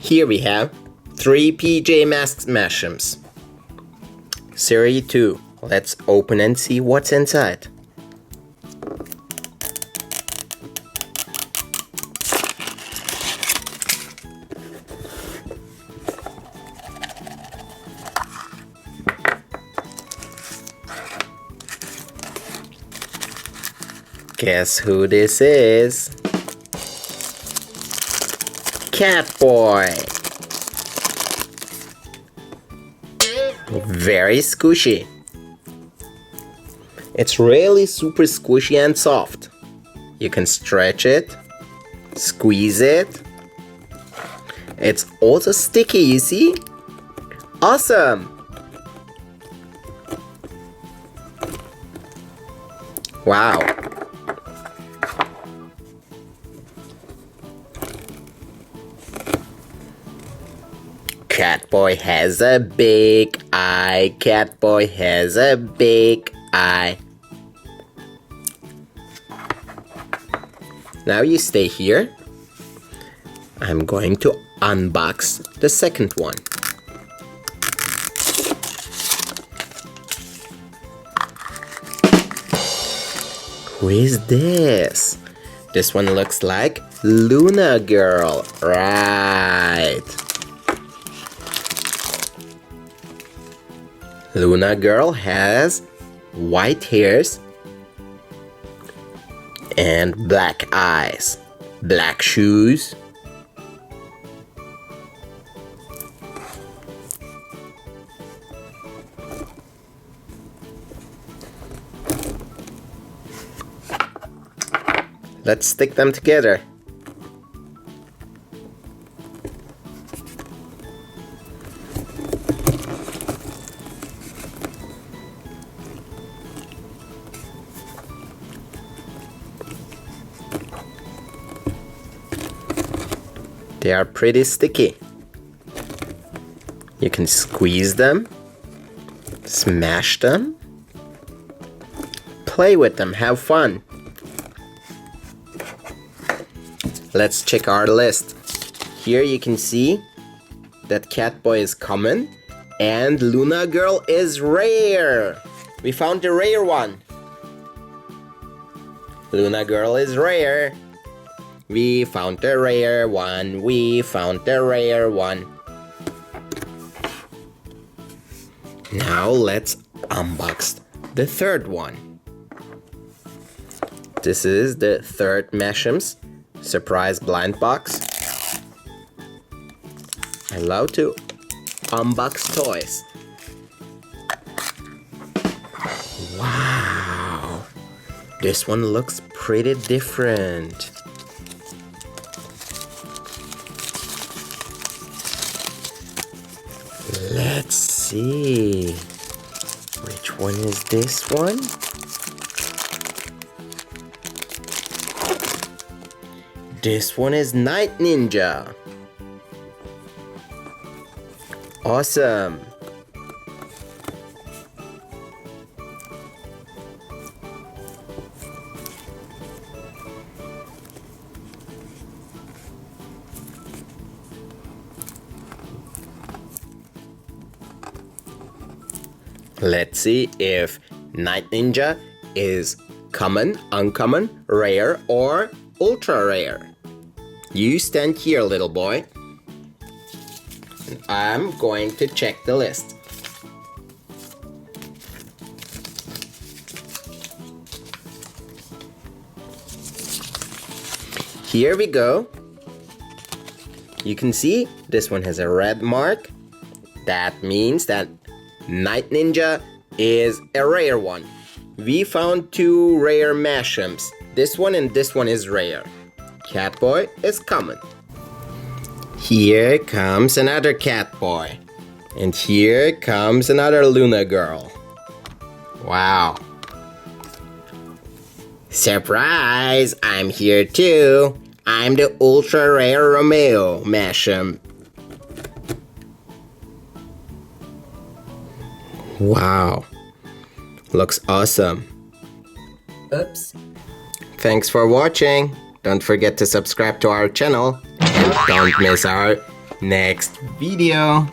Here we have 3 Pj Masks Mashems. Series 2. Let's open and see what's inside. Guess who this is? Catboy. Very squishy. It's really super squishy and soft. You can stretch it, squeeze it. It's also sticky, you see? Awesome! Wow. Catboy has a big eye. Catboy has a big eye. Now you stay here. I'm going to unbox the second one. Who is this? This one looks like Luna Girl, right? Luna Girl has white hairs and black eyes, black shoes. Let's stick them together. They are pretty sticky. You can squeeze them, smash them, play with them, have fun. Let's check our list. Here you can see that Catboy is common and Luna Girl is rare. We found the rare one. Luna Girl is rare. We found the rare one. We found the rare one. Now let's unbox the third one. This is the third Mashems surprise blind box. I love to unbox toys. Wow! This one looks pretty different. Let's see. Which one is this one? This one is Night Ninja. Awesome. Let's see if Night Ninja is common, uncommon, rare, or ultra rare. You stand here, little boy. I'm going to check the list. Here we go. You can see this one has a red mark. That means that Night Ninja is a rare one. We found 2 rare Mashems. This one and this one is rare. Catboy is common. Here comes another Catboy. And here comes another Luna Girl. Wow. Surprise! I'm here too. I'm the ultra rare Romeo Mashem. Wow. Looks awesome. Oops. Thanks for watching. Don't forget to subscribe to our channel and don't miss our next video.